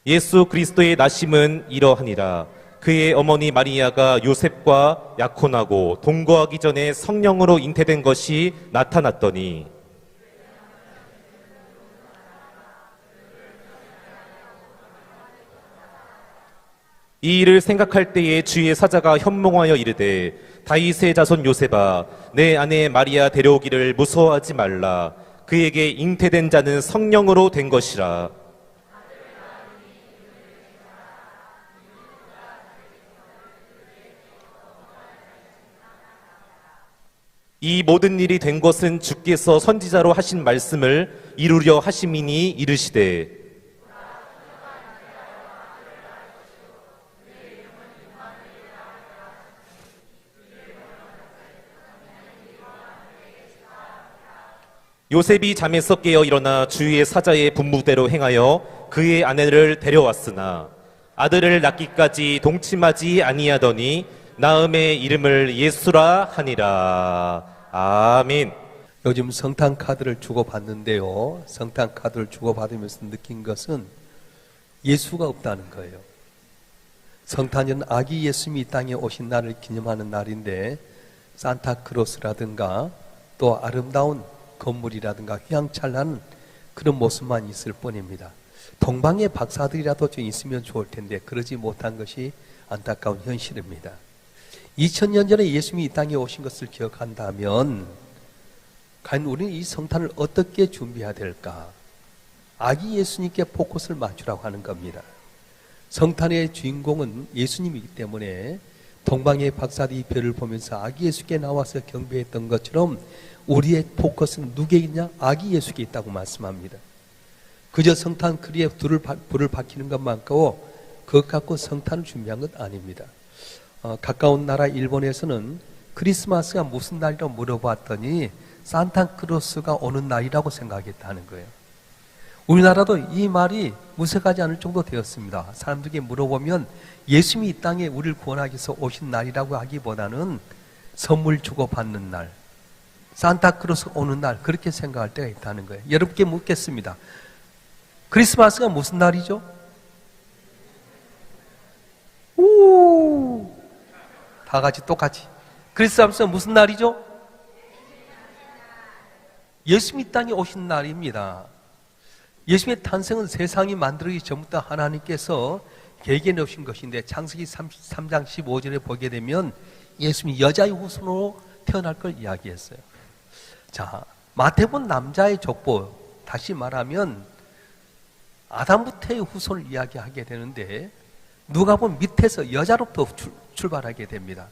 예수 그리스도의 나심은 이러하니라. 그의 어머니 마리아가 요셉과 약혼하고 동거하기 전에 성령으로 잉태된 것이 나타났더니 이 일을 생각할 때에 주의 사자가 현몽하여 이르되 다윗의 자손 요셉아 내 아내 마리아 데려오기를 무서워하지 말라. 그에게 잉태된 자는 성령으로 된 것이라. 이 모든 일이 된 것은 주께서 선지자로 하신 말씀을 이루려 하심이니 이르시되 요셉이 잠에서 깨어 일어나 주의 사자의 분부대로 행하여 그의 아내를 데려왔으나 아들을 낳기까지 동침하지 아니하더니 나음의 이름을 예수라 하니라. 아멘. 요즘 성탄 카드를 주고받는데요, 성탄 카드를 주고받으면서 느낀 것은 예수가 없다는 거예요. 성탄은 아기 예수님이 이 땅에 오신 날을 기념하는 날인데 산타크로스라든가 또 아름다운 건물이라든가 휘황찬란한 그런 모습만 있을 뿐입니다. 동방의 박사들이라도 좀 있으면 좋을 텐데 그러지 못한 것이 안타까운 현실입니다. 2000년 전에 예수님이 이 땅에 오신 것을 기억한다면 과연 우리는 이 성탄을 어떻게 준비해야 될까? 아기 예수님께 포커스를 맞추라고 하는 겁니다. 성탄의 주인공은 예수님이기 때문에 동방의 박사들이 별을 보면서 아기 예수께 나와서 경배했던 것처럼 우리의 포커스는 누구에 있냐? 아기 예수께 있다고 말씀합니다. 그저 성탄 크리에 불을 밝히는 것만고 그것 갖고 성탄을 준비한 것 아닙니다. 가까운 나라 일본에서는 크리스마스가 무슨 날이라고 물어봤더니 산타크로스가 오는 날이라고 생각했다는 거예요. 우리나라도 이 말이 무색하지 않을 정도 되었습니다. 사람들에게 물어보면 예수님이 이 땅에 우리를 구원하기 위해서 오신 날이라고 하기보다는 선물 주고받는 날, 산타크로스 오는 날, 그렇게 생각할 때가 있다는 거예요. 여러분께 묻겠습니다. 크리스마스가 무슨 날이죠? 다 같이 똑같이. 크리스마스가 무슨 날이죠? 예수님이 땅에 오신 날입니다. 예수님의 탄생은 세상이 만들어지기 전부터 하나님께서 계획해 놓으신 것인데 창세기 33장 15절에 보게 되면 예수님이 여자의 후손으로 태어날 걸 이야기했어요. 자, 마태복음 남자의 족보, 다시 말하면 아담부터의 후손을 이야기하게 되는데 누가복음 밑에서 여자로부터 출발하게 됩니다.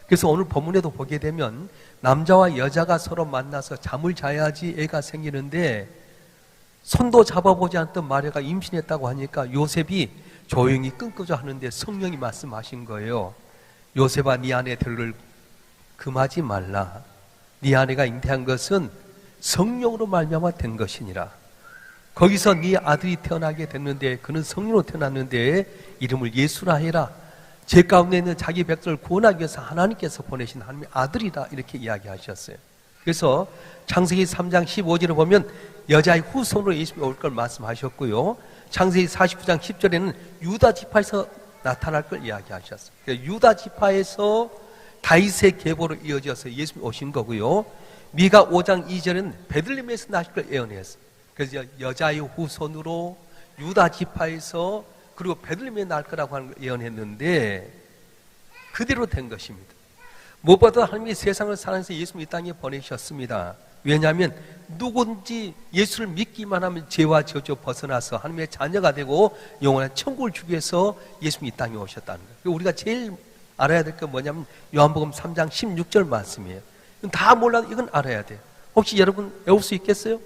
그래서 오늘 본문에도 보게 되면 남자와 여자가 서로 만나서 잠을 자야지 애가 생기는데 손도 잡아보지 않던 마리아가 임신했다고 하니까 요셉이 조용히 끊고자 하는데 성령이 말씀하신 거예요. 요셉아, 네 아내들을 금하지 말라. 네 아내가 잉태한 것은 성령으로 말미암아 된 것이니라. 거기서 네 아들이 태어나게 됐는데 그는 성령으로 태어났는데 이름을 예수라 해라. 죄 가운데 있는 자기 백성을 구원하기 위해서 하나님께서 보내신 하나님의 아들이다, 이렇게 이야기하셨어요. 그래서 창세기 3장 15절을 보면 여자의 후손으로 예수님이 올 걸 말씀하셨고요, 창세기 49장 10절에는 유다 지파에서 나타날 걸 이야기하셨어요. 유다 지파에서 다윗의 계보로 이어져서 예수님이 오신 거고요, 미가 5장 2절에는 베들레헴에서 나실 걸 예언했어요. 그래서 여자의 후손으로 유다 지파에서 그리고 베들레헴에 날 거라고 하는 걸 예언했는데 그대로 된 것입니다. 무엇보다 하나님이 세상을 사랑해서 예수님 이 땅에 보내셨습니다. 왜냐하면 누군지 예수를 믿기만 하면 죄와 저주 벗어나서 하나님의 자녀가 되고 영원한 천국을 주기 위해서 예수님이 이 땅에 오셨다는 거예요. 우리가 제일 알아야 될 건 뭐냐면 요한복음 3장 16절 말씀이에요. 이건 다 몰라도 이건 알아야 돼요. 혹시 여러분 외울 수 있겠어요?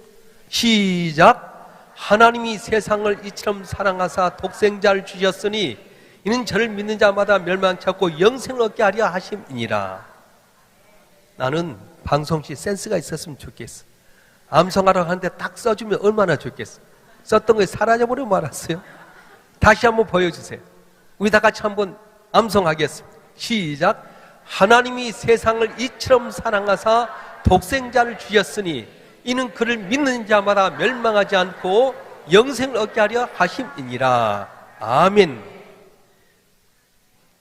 시작! 하나님이 세상을 이처럼 사랑하사 독생자를 주셨으니 이는 저를 믿는 자마다 멸망치 않고 영생을 얻게 하려 하심이니라. 나는 방송시 센스가 있었으면 좋겠어. 암송하라고 하는데 딱 써주면 얼마나 좋겠어. 썼던 게 사라져버리고 말았어요. 다시 한번 보여주세요. 우리 다 같이 한번 암송하겠습니다. 시작! 하나님이 세상을 이처럼 사랑하사 독생자를 주셨으니 이는 그를 믿는 자마다 멸망하지 않고 영생을 얻게 하려 하심이니라. 아멘.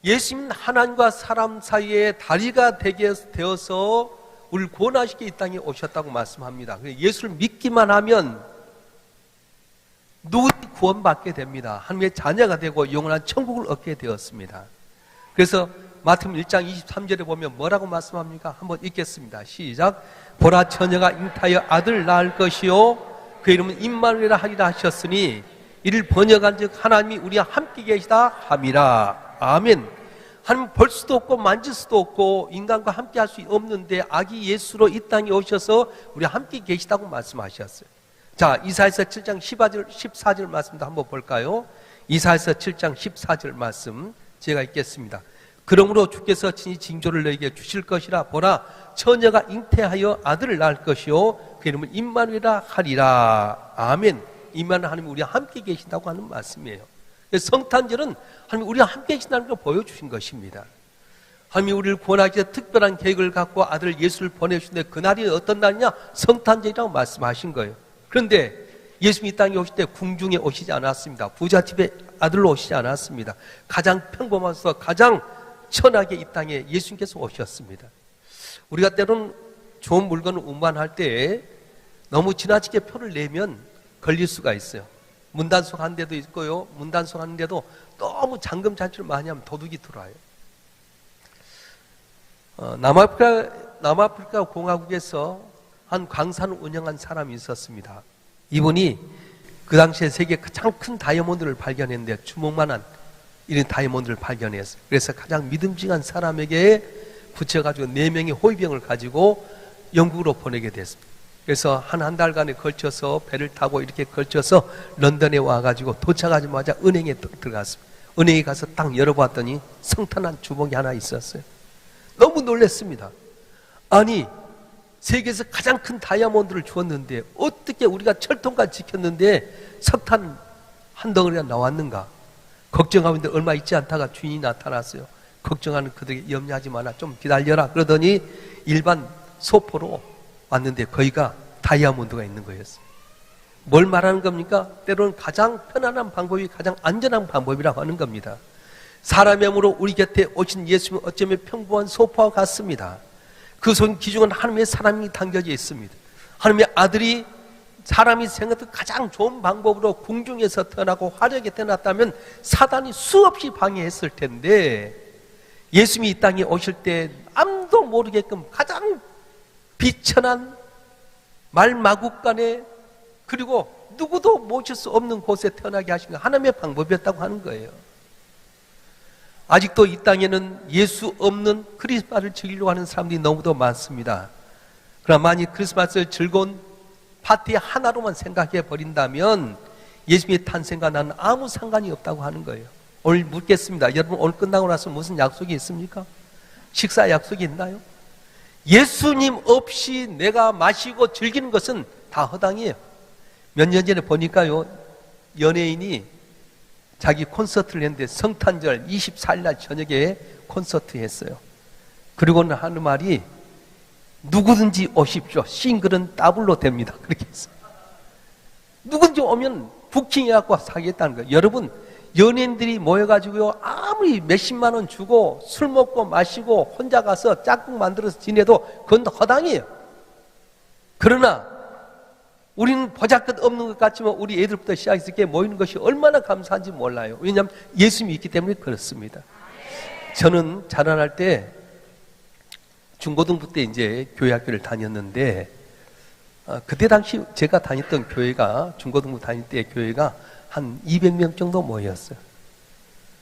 예수님은 하나님과 사람 사이에 다리가 되게 되어서 우리를 구원하시기 이 땅에 오셨다고 말씀합니다. 예수를 믿기만 하면 누구든지 구원받게 됩니다. 하나님의 자녀가 되고 영원한 천국을 얻게 되었습니다. 그래서 마태복음 1장 23절에 보면 뭐라고 말씀합니까? 한번 읽겠습니다. 시작. 보라, 처녀가 잉타하여 아들 낳을 것이요 그 이름은 임마누엘이라 하리라 하셨으니 이를 번역한즉 하나님이 우리와 함께 계시다 함이라. 아멘. 하나님 볼 수도 없고 만질 수도 없고 인간과 함께 할 수 없는데 아기 예수로 이 땅에 오셔서 우리와 함께 계시다고 말씀하셨어요. 자, 이사야서 7장 14절 말씀도 한번 볼까요? 이사야서 7장 14절 말씀 제가 읽겠습니다. 그러므로 주께서 친히 징조를 너에게 주실 것이라. 보라, 처녀가 잉태하여 아들을 낳을 것이요 그 이름을 임마누엘이라 하리라. 아멘. 임마누엘 하나님 우리와 함께 계신다고 하는 말씀이에요. 성탄절은 하나님 우리와 함께 계신다는 걸 보여주신 것입니다. 하나님이 우리를 구원하기 위해 특별한 계획을 갖고 아들 예수를 보내주신데 그날이 어떤 날이냐? 성탄절이라고 말씀하신 거예요. 그런데 예수님이 이 땅에 오실 때 궁중에 오시지 않았습니다. 부잣집의 아들로 오시지 않았습니다. 가장 평범하면서 가장 천하게 이 땅에 예수님께서 오셨습니다. 우리가 때로는 좋은 물건을 운반할 때 너무 지나치게 표를 내면 걸릴 수가 있어요. 문단속 하는 데도 있고요. 문단속 하는 데도 너무 잔금 잔치를 많이 하면 도둑이 들어와요. 남아프리카 공화국에서 한 광산을 운영한 사람이 있었습니다. 이분이 그 당시에 세계 가장 큰 다이아몬드를 발견했는데 주먹만한 이런 다이아몬드를 발견했어요. 그래서 가장 믿음직한 사람에게 붙여가지고 4명의 호위병을 가지고 영국으로 보내게 됐습니다. 그래서 한 달간에 걸쳐서 배를 타고 이렇게 걸쳐서 런던에 와가지고 도착하자마자 은행에 들어갔습니다. 은행에 가서 딱 열어봤더니 성탄한 주먹이 하나 있었어요. 너무 놀랐습니다. 아니, 세계에서 가장 큰 다이아몬드를 주었는데 어떻게 우리가 철통까지 지켰는데 석탄 한 덩어리가 나왔는가? 걱정하고 있는데 얼마 있지 않다가 주인이 나타났어요. 걱정하는 그들에게 염려하지 마라, 좀 기다려라. 그러더니 일반 소포로 왔는데 거기가 다이아몬드가 있는 거였어요. 뭘 말하는 겁니까? 때로는 가장 편안한 방법이 가장 안전한 방법이라고 하는 겁니다. 사람의 몸으로 우리 곁에 오신 예수님은 어쩌면 평범한 소포와 같습니다. 그 손 기중은 하나님의 사랑이 담겨져 있습니다. 하나님의 아들이 사람이 생각했던 가장 좋은 방법으로 궁중에서 태어나고 화려하게 태어났다면 사단이 수없이 방해했을 텐데 예수님이 이 땅에 오실 때 아무도 모르게끔 가장 비천한 말마구간에 그리고 누구도 모실 수 없는 곳에 태어나게 하신 건 하나님의 방법이었다고 하는 거예요. 아직도 이 땅에는 예수 없는 크리스마스를 즐기려고 하는 사람들이 너무도 많습니다. 그러나 만약 크리스마스를 즐거운 파티 하나로만 생각해 버린다면 예수님의 탄생과 나는 아무 상관이 없다고 하는 거예요. 오늘 묻겠습니다. 여러분 오늘 끝나고 나서 무슨 약속이 있습니까? 식사 약속이 있나요? 예수님 없이 내가 마시고 즐기는 것은 다 허당이에요. 몇 년 전에 보니까요, 연예인이 자기 콘서트를 했는데 성탄절 24일 날 저녁에 콘서트 했어요. 그리고는 하는 말이 누구든지 오십시오. 싱글은 더블로 됩니다. 그렇게 했어요. 누구든지 오면 부킹해갖고 사겠다는 거예요. 여러분, 연예인들이 모여가지고요, 아무리 몇십만 원 주고 술 먹고 마시고 혼자 가서 짝꿍 만들어서 지내도 그건 허당이에요. 그러나 우리는 보잘것 없는 것 같지만 우리 애들부터 시작해서 이렇게 모이는 것이 얼마나 감사한지 몰라요. 왜냐하면 예수님이 있기 때문에 그렇습니다. 저는 자라날 때 중고등부 때 이제 교회 학교를 다녔는데 그때 당시 제가 다녔던 교회가 중고등부 다닐 때 교회가 한 200명 정도 모였어요.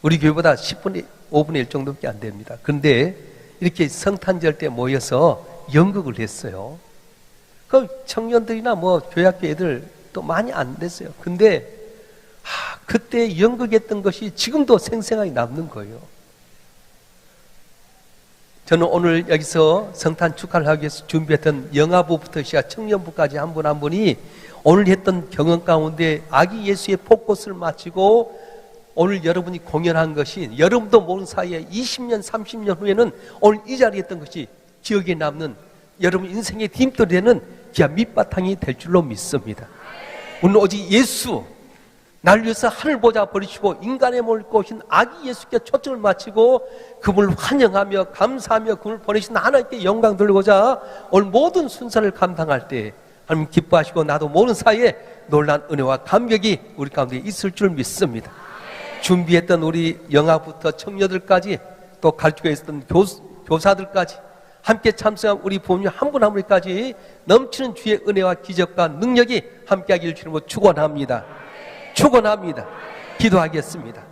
우리 교회보다 10분의 5분의 1 정도밖에 안 됩니다. 그런데 이렇게 성탄절 때 모여서 연극을 했어요. 그 청년들이나 뭐 교회학교 애들 또 많이 안 됐어요. 근데 그때 연극했던 것이 지금도 생생하게 남는 거예요. 저는 오늘 여기서 성탄 축하를 하기 위해서 준비했던 영아부부터 시작 청년부까지 한 분 한 분이 오늘 했던 경험 가운데 아기 예수의 폭꽃을 마치고 오늘 여러분이 공연한 것이 여러분도 모르는 사이에 20년 30년 후에는 오늘 이 자리에 했던 것이 기억에 남는 여러분 인생의 힘도 되는 귀한 밑바탕이 될 줄로 믿습니다. 오늘 오직 예수 날 위해서 하늘 보자 버리시고 인간의 몸을 입고 오신 아기 예수께 초점을 맞추고 그분을 환영하며 감사하며 그분을 보내신 하나님께 영광 돌리고자 오늘 모든 순서를 감당할 때 하나님 기뻐하시고 나도 모르는 사이에 놀란 은혜와 감격이 우리 가운데 있을 줄 믿습니다. 준비했던 우리 영아부터 청년들까지 또 가르치고 있었던 교사들까지 함께 참석한 우리 부모님 한 분 한 분까지 넘치는 주의 은혜와 기적과 능력이 함께하기를 주님으로 축원합니다. 축원합니다. 기도하겠습니다.